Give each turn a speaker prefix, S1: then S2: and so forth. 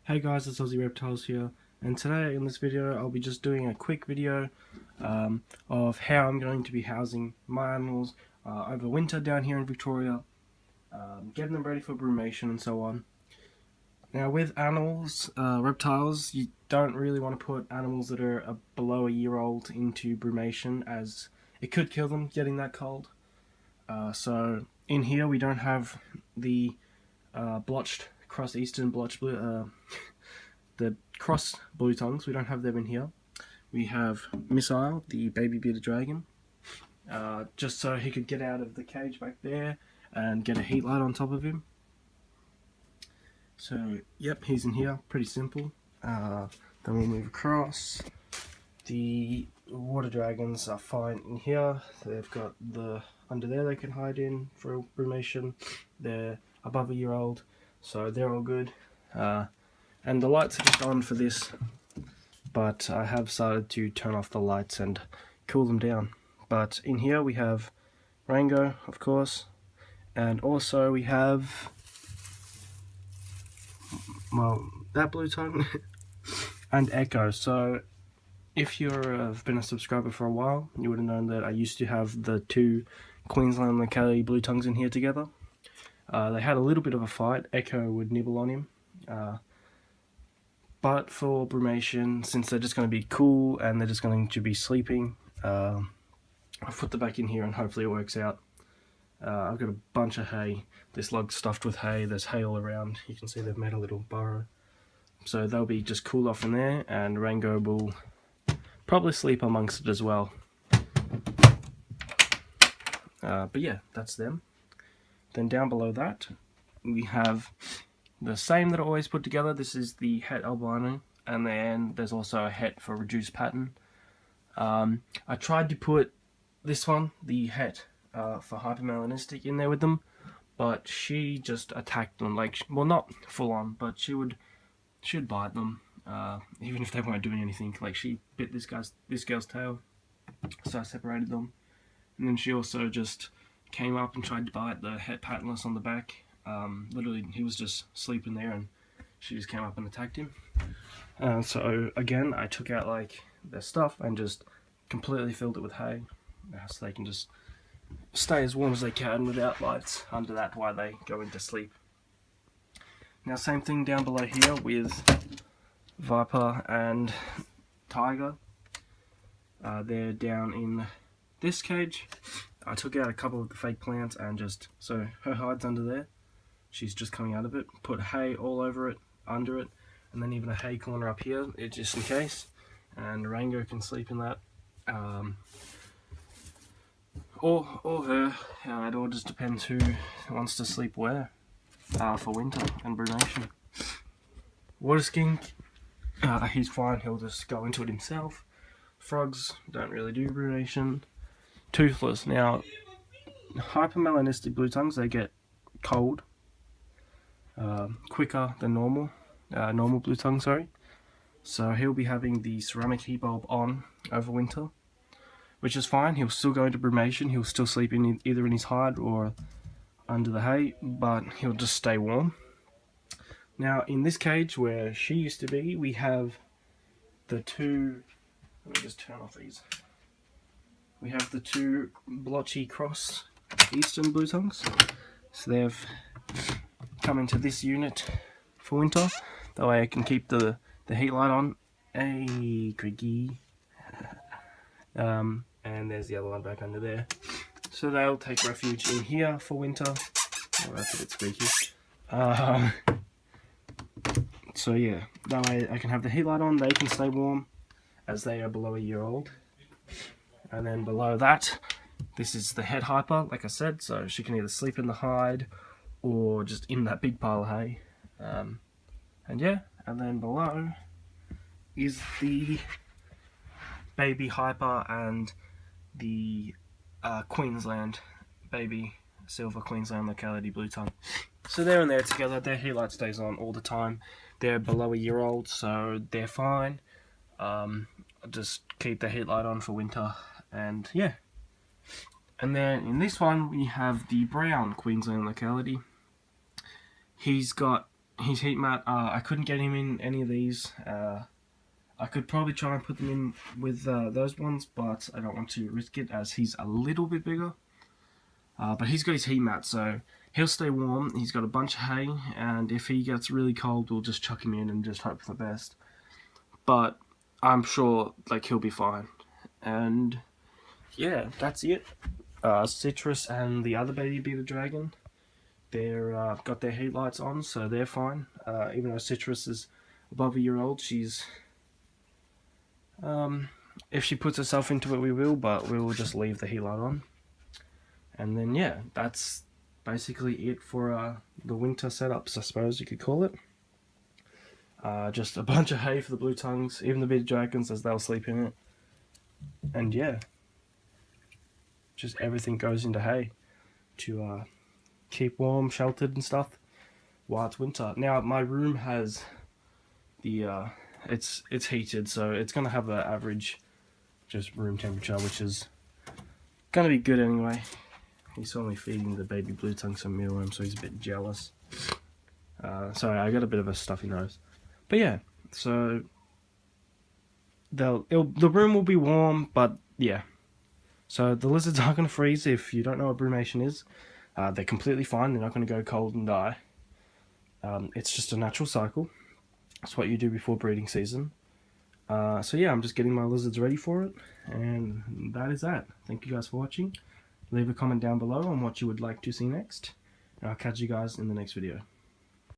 S1: Hey guys, it's Reptiles here, and today in this video I'll be just doing a quick video of how I'm going to be housing my animals over winter down here in Victoria, getting them ready for brumation and so on. Now with animals, reptiles, you don't really want to put animals that are below a year old into brumation, as it could kill them getting that cold. So in here we don't have the blotched cross eastern blotched blue, the cross blue tongues. We don't have them in here. We have Missile, the baby bearded dragon, just so he could get out of the cage back there and get a heat light on top of him. So yep, he's in here, pretty simple. Then we'll move across. The water dragons are fine in here. They've got the under there they can hide in for brumation. They're above a year old, so they're all good. And the lights are just on for this, but I have started to turn off the lights and cool them down. But in here we have Rango, of course, and also we have, well, that blue tongue and Echo. So if you've been a subscriber for a while, you would have known that I used to have the two Queensland locality blue tongues in here together. They had a little bit of a fight. Echo would nibble on him. But for brumation, since they're just going to be cool and they're just going to be sleeping, I've put them back in here and hopefully it works out. I've got a bunch of hay. This log's stuffed with hay. There's hay all around. You can see they've made a little burrow. So they'll be just cooled off in there, and Rango will probably sleep amongst it as well. But yeah, that's them. Then down below that, we have the same that I always put together. This is the het albino, and then there's also a het for reduced pattern. I tried to put this one, the het for hypermelanistic, in there with them, but she just attacked them, like, well, not full on, but she'd bite them, even if they weren't doing anything. Like, she bit this girl's tail, so I separated them, and then she also just came up and tried to bite the het patternless on the back. Literally, he was just sleeping there and she just came up and attacked him. So again, I took out like their stuff and just completely filled it with hay, so they can just stay as warm as they can without lights under that while they go into sleep. Now same thing down below here with Viper and Tiger. They're down in this cage. I took out a couple of the fake plants and just, so her hide's under there. She's just coming out of it. Put hay all over it, under it, and then even a hay corner up here, just in case. And Rango can sleep in that. Or her. It all just depends who wants to sleep where for winter and brumation. Water skink, he's fine. He'll just go into it himself. Frogs don't really do brumation. Toothless. Now, hypermelanistic blue tongues, they get cold quicker than normal blue tongue, sorry. So he'll be having the ceramic heat bulb on over winter, which is fine. He'll still go into brumation. He'll still sleep in either in his hide or under the hay, but he'll just stay warm. Now in this cage where she used to be, we have the two, let me just turn off these. We have the two blotchy cross eastern blue tongues. So they've come into this unit for winter. That way I can keep the heat light on. Hey, Craigie. And there's the other one back under there. So they'll take refuge in here for winter. Oh, that's a bit squeaky. So yeah, that way I can have the heat light on. They can stay warm as they are below a year old. And then below that, this is the het hyper, like I said, so she can either sleep in the hide or just in that big pile of hay. And yeah, and then below is the baby hyper and the Queensland baby silver Queensland locality blue tongue. So they're in there together. Their heat light stays on all the time. They're below a year old, so they're fine. Just keep the heat light on for winter. And yeah, and then in this one we have the brown Queensland locality. He's got He's heat mat. I couldn't get him in any of these. I could probably try and put them in with those ones, but I don't want to risk it as he's a little bit bigger. But he's got his heat mat, so he'll stay warm. He's got a bunch of hay, and if he gets really cold, we'll just chuck him in and just hope for the best. But I'm sure like he'll be fine. And yeah, that's it. Citrus and the other baby beaver dragon, they're got their heat lights on, so they're fine. Even though Citrus is above a year old, she's if she puts herself into it, we will, but we will just leave the heat light on. And then yeah, that's basically it for the winter setups, I suppose you could call it. Just a bunch of hay for the blue tongues, even the bearded dragons, as they'll sleep in it. And yeah, just everything goes into hay to keep warm, sheltered and stuff while it's winter. Now my room has the it's heated, so it's gonna have an average just room temperature, which is gonna be good anyway. He saw me feeding the baby blue tongue some mealworm, so he's a bit jealous. Sorry, I got a bit of a stuffy nose. But yeah, so the room will be warm, but yeah. So the lizards aren't going to freeze. If you don't know what brumation is, they're completely fine. They're not going to go cold and die. It's just a natural cycle. It's what you do before breeding season. So yeah, I'm just getting my lizards ready for it, and that is that. Thank you guys for watching. Leave a comment down below on what you would like to see next, and I'll catch you guys in the next video.